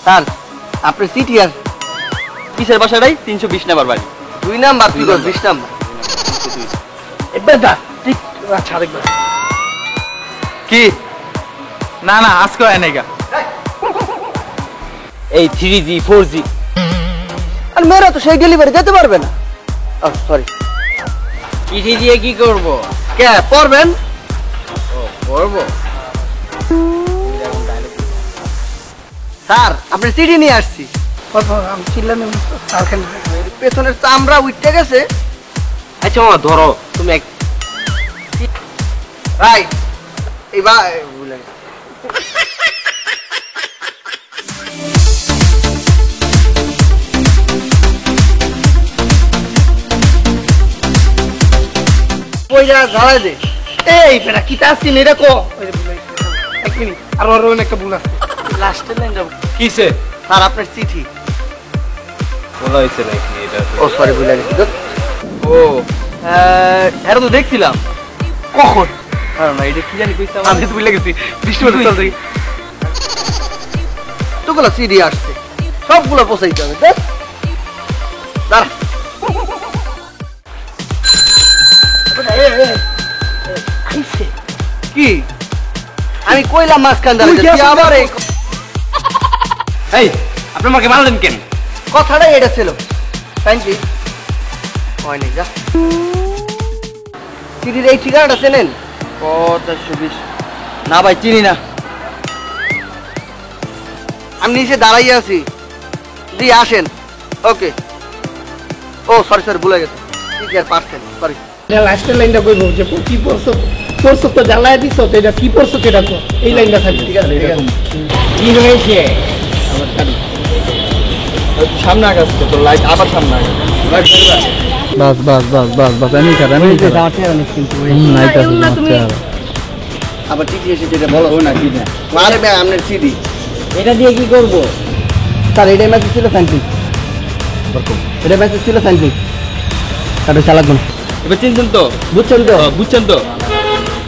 Sir আপনার চিঠি আর কিসের বাসাটাই 320 নাম্বার বাড়ি। 2 নাম্বার 20 নাম্বার একবার দা ঠিক আচ্ছা আরেকবার কি না না আজকে হয় নাইগা এই 3G 4G আর মেয়েরা তো সেই ডেলিভারি যেতে পারবে না। সরি চিঠি দিয়ে কি করব? কে পড়বেন? করব স্যার আপনি চিঠি নিয়ে আসছি। আমি চিল্লানি আর খালি পেছনের চামড়া উঠতে গেছে। আচ্ছা মামা ধরো তুমি এক রাইট এবার ভুলে গেছি। পয়সা ঝাড়াই দে। এই বেটা কি তাসিন এটা কো এক মিনিট আর ওর একটা ভুল আছে লাস্টের লাইনটা কিসে স্যার আপনার চিঠি। বলা হয়েছে নাকি এটা? ও সরি ভুলে গেছি। ও এটা তো দেখছিলাম কখন কারণ না এটা কি জানি কইছিলাম আমি তো ভুলে গেছি বৃষ্টি হতে চলছে তোগুলো সিডি আসছে সবগুলো পৌঁছাইতে হবে। দেখ দাঁড়া আইছে কি আমি কইলাম মাঝখান তুই কি দাঁড়াইতে আসলে আবার এই এই আপনি আমাকে মারলেন কেন? কথাটাই এটা ছিল। থ্যাংক ইউ হয় নাই যা সিডির এই ঠিকানাটা চেনেন? 420 না ভাই চিনি না। আমি নিচে দাঁড়াইয়ে আছি জি আসেন। ওকে ও সরি সরি ভুলে গেছে। ঠিক আছে পারছেন সরি। লাস্টের লাইনটা কইবো যে কি পড়ছো পড়ছো তো জ্বালায় দিছো তো এটা কি পড়ছো কেটা কো এই লাইনটা থাকবে ঠিক আছে ঠিক আছে কি হয়েছে আমার গাড়ি সামনে আগাচ্ছে তো লাইট আবার সামনে আগাচ্ছে बस बस बस बस बस नहीं कर আবার ঠিক এসে যেটা বলো না কি না আরে ভাই আপনার সিডি এটা দিয়ে কি করব স্যার এটাই মেসেজ ছিল ফ্যান্টিক এটা মেসেজ ছিল ফ্যান্টিক কাটো চালাক না এবার চিনছেন তো? বুঝছেন তো? বুঝছেন তো?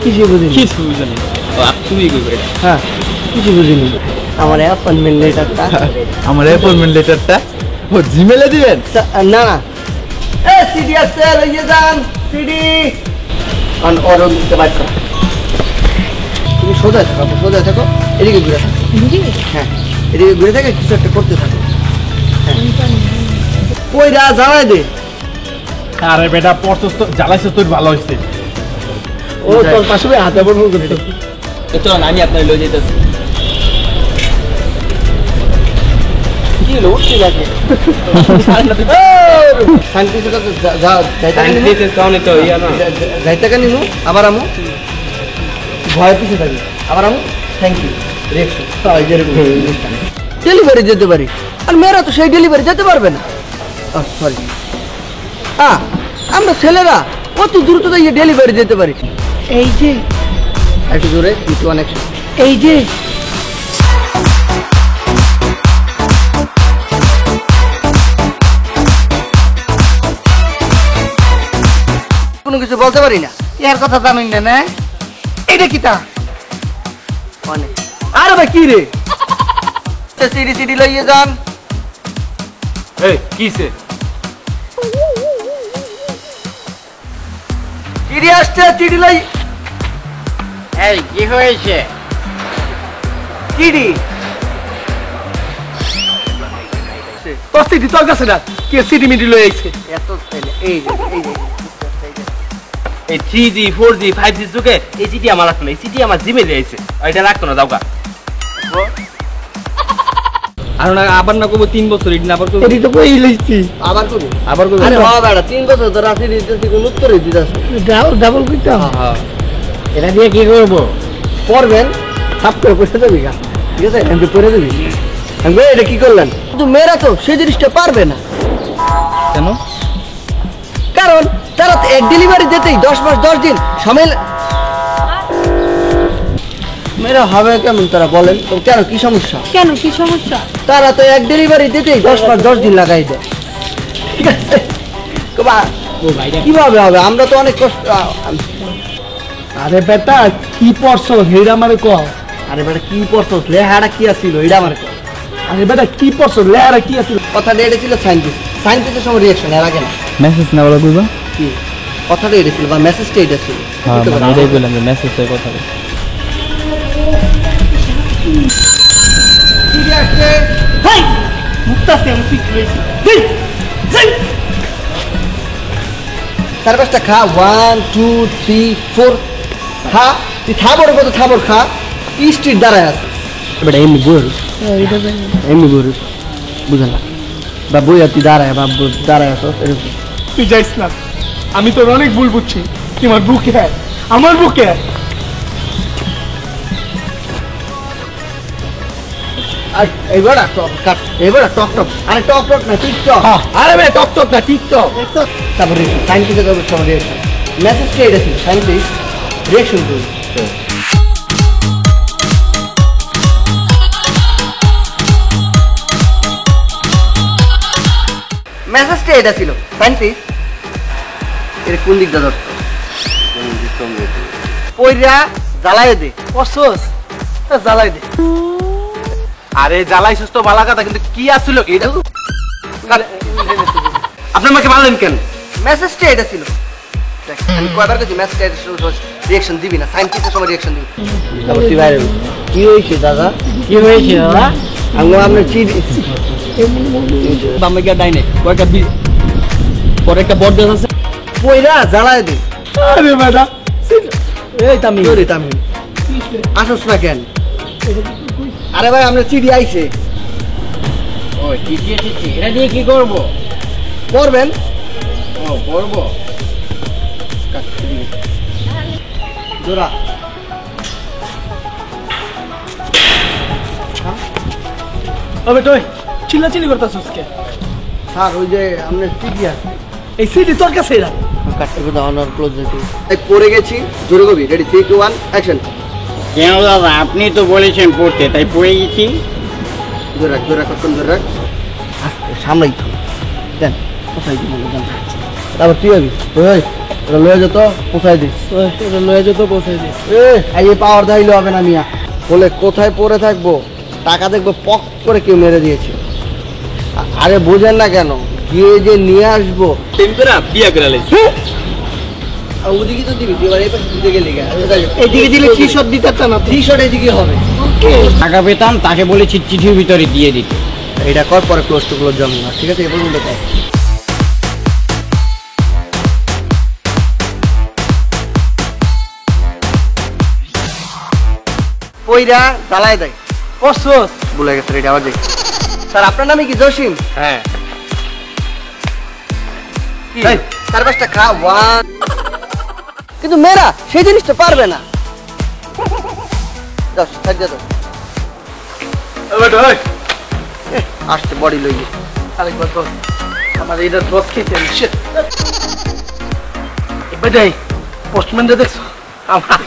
কিছু বুঝিনি। কিছু বুঝেনি তুমি কইবে এটা হ্যাঁ কিছু বুঝিনি। আমার অ্যাপয়েন্টমেন্ট লেটারটা আমার অ্যাপয়েন্টমেন্ট লেটারটা ও জিমেলে দিবেন? না না এ সিডি আসছে লইয়ে যান সিডি অন অরন দিতে বাইক কর। তুমি সোজা থাকো এদিকে ঘুরে থাকো। হ্যাঁ এদিকে ঘুরে থাকে কিছু একটা করতে থাকো। কইরা জ্বালায় দে। আরে বেটা পড়ছস তো জ্বালাইছস তোর ভালো হইছে। ও তোর পাশে হাতে বড় করতে তো চল আমি আপনার লয়ে যাইতাছি। কি হলো উঠতে লাগে শান্তি সুখে যাইতে কেন নিমু আবার আমু ভয় পিছিয়ে থাকি আবার আমু থ্যাংক ইউ ডেলিভারি যেতে পারি আর মেয়েরা তো সেই ডেলিভারি যেতে পারবে না। সরি হ্যাঁ আমরা ছেলেরা কত দ্রুত যাইয়ে ডেলিভারি যেতে পারি। এই যে একটু জোরে কিন্তু অনেক এই যে কোনো কিছু বলতে পারি না। এর কথা জানেন না না এটা কি তা অনেক আরে ভাই কি রে সিডি সিডি লইয়ে যান। এই কিসে চিড়ি আসছে চিড়ি লই এই কি হয়েছে চিড়ি তোর সিটি তোর কাছে না কে সিটি মিটি লয়ে আইছে এত ছেলে এই এই 3G 4G 5G যুগে এই চিঠি আমার রাখতো না, এই চিঠি আমার জিমেলে আইছে এটা রাখতো না যাওগা। আর না আবার না কবো 3 বছর ইট না আবার কবো এটি তো কই লইছি আবার কবি আবার কবো আরে বাবা বেটা 3 বছর ধরে আসি দিতেছি কোন উত্তরই দিতাছে। ডাবল কইতাম হ্যাঁ এটা দিয়ে কি করব পড়বেন সাপ করে পয়সা দেবি গা ঠিক আছে আমি পড়ে দেবি। আমি এটা কি করলেন কিন্তু মেয়েরা তো সেই জিনিসটা পারবে না। কেন? কারণ তারা তো এক ডেলিভারি যেতেই 10 মাস 10 দিন সময় মেয়েরা হবে কেমন তারা বলেন তো কেন কি সমস্যা কেন কি সমস্যা তারা তো এক ডেলিভারি দিতেই 10 মাস 10 দিন লাগাই দেয় ঠিক আছে কিভাবে হবে আমরা তো অনেক কষ্ট আরে বেটা কি পড়ছো হেডা আমারে কও আরে বেটা কি পড়ছস লেহাটা কি আছিল এটা আমার আরে বেটা কি পড়ছো লেয়ারা কি আছে কথাটা এটা ছিল সায়েন্টিস্ট সায়েন্টিস্টের সময় রিয়াকশন এর আগে না মেসেজ না বলা কইবা কি কথাটা এটা ছিল বা মেসেজটা এটা ছিল হ্যাঁ বুঝতে মানে পারছো? এটাই বললাম যে মেসেজের কথা সিডি আসছে হাই মুক্তাছে আমি ঠিক হয়েছি হেই হেই চার পাঁচটা খা 1 2 3 4 খা তুই থাবর কত থাবর খা স্ট্রিট দাঁড়ায় আছে বেটা এমনি বল এমনি বল বুঝল না বা বইয়া তুই দাঁড়ায় বা দাঁড়ায় আছো এরকম তুই যাইস না আমি তোর অনেক ভুল বুঝছি তুই আমার বুকে আয় আমার বুকে আয় আর এইবার টক কাট এইবার টক টক আরে টক টক না টিকটক আরে ভাই টক টক না টিকটক তারপরে সায়েন্টিস্টের কাছে সব রিয়াকশন মেসেজটা এটা ছিল সায়েন্টিস্ট রিয়াকশন করুন মেসেজটা এটা ছিল সায়েন্টিস্ট এর কোন দিকটা ধরতো ওইরা জ্বালায় দে অসস জ্বালাই দে আরে জ্বালাইছিস তো বালা কথা কিন্তু কি আসছিল এটা তো আপনি আমাকে মারলেন কেন মেসেজটা এটা ছিল দেখ, আমি কয়বার কাছে মেসেজটা এটা ছিল রিয়াকশন দিবি না সায়েন্টিস্টের সময় রিয়াকশন দিবি তারপর তুই বাইরে কি হয়েছে দাদা কি হয়েছে দাদা আমি আপনার চিঠি বামে গিয়া ডাইনে কয়েকটা পরে একটা বড় দেশ আছে কইরা জ্বালায় দে আরে বেটা এই তামি রে তামিম আসস না কেন আরে ভাই আমরা চিঠি আইছে ও চিঠি এসেছে এটা দিয়ে কি করব করবেন ও করব জোরা আবে তুই চিল্লাচিল্লি করতেছিস কে স্যার ওই যে আপনার চিঠি আছে এই সিডি তোর কাছে এরা কাটতে করে দাও আর ক্লোজ দিতে এই পড়ে গেছি জোরে কবি রেডি 3 2 1 অ্যাকশন কেন দাদা আপনি তো বলেছেন পড়তে তাই পড়ে গেছি জোরে রাখ কখন জোরে রাখ আস্তে সামলাই তো দেন কোথায় দিব দেন তারপর তুই আবি ওই এটা লয়ে যেত পোছাই দিস এটা লয়ে যেত পৌঁছাই দিস এই পাওয়ার দাইলে হবে না মিয়া বলে কোথায় পড়ে থাকবো টাকা দেখবো পক করে কেউ মেরে দিয়েছে আরে বোঝেন না কেন গিয়ে যে নিয়ে আসবো প্রেম করে বিয়া করে লাইছি ওদিকে তো দিবি তুই এবার এই পাশে দিকে গেলি এইদিকে দিলে কি সব দিতে না টি শার্ট এদিকে হবে টাকা পেতাম তাকে বলেছি চিঠির ভিতরে দিয়ে দিতে এটা কর পরে ক্লোজ টু ক্লোজ জমা না ঠিক আছে এবার বলতে কর কইরা জ্বালায় দেয় অসস ভুলে গেছে রেডি আবার দেখ স্যার আপনার নামে কি জসিম হ্যাঁ এই, চার পাঁচটা খা 1 কিন্তু মেয়েরা সেই জিনিসটা পারবে না 10 সাজ্জা তো আসছে বডি লইয়ে আরেকবার বল আমার এটা দোষ খেতে আমি shit এবারে পোস্টম্যান দেখছো আমার